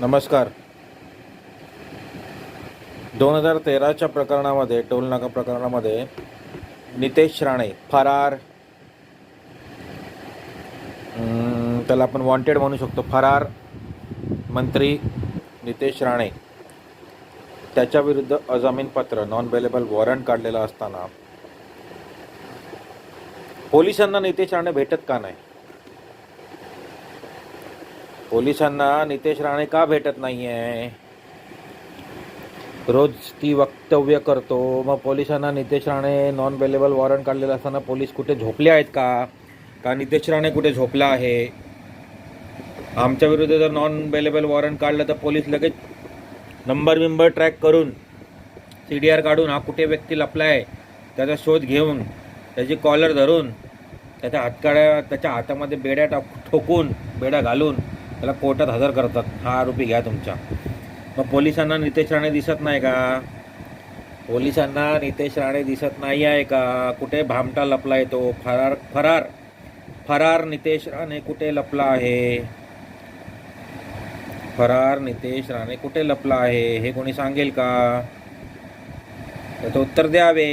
नमस्कार. 2013च्या प्रकरणामध्ये, टोलनाका प्रकरणामध्ये नितेश राणे फरार, त्याला आपण वॉन्टेड म्हणू शकतो, फरार मंत्री नितेश राणे, त्याच्याविरुद्ध अजामीनपत्र नॉन बेलेबल वॉरंट काढलेला असताना पोलिसांना नितेश राणे भेटत का नाही? पोलिसांना नितेश राणे का भेटत नाही आहे? रोज ती वक्तव्य करतो, मग पोलिसांना Nitesh Rane non bailable warrant काढलेला असताना पोलीस कुठे झोपले आहेत का नितेश राणे कुठे झोपला आहे? आमच्या विरुद्ध जर नॉन बेलेबल वॉरंट काढलं तर पोलीस लगेच नंबर ट्रॅक करून CDR काढून हा कुठे व्यक्ती लपला आहे त्याचा शोध घेऊन, त्याची कॉलर धरून, त्याच्या हातामध्ये बेड्या ठोकून, बेड्या घालून त्याला कोर्टात हजर करतात. हा आरोपी घ्या तुमचा. मग पोलिसांना नितेश राणे दिसत नाही का? पोलिसांना नितेश राणे दिसत नाही आहे का? कुठे भामटा लपला आहे तो? फरार नितेश राणे कुठे लपला आहे? फरार नितेश राणे कुठे लपला आहे हे कोणी सांगेल का? त्याचं उत्तर द्यावे.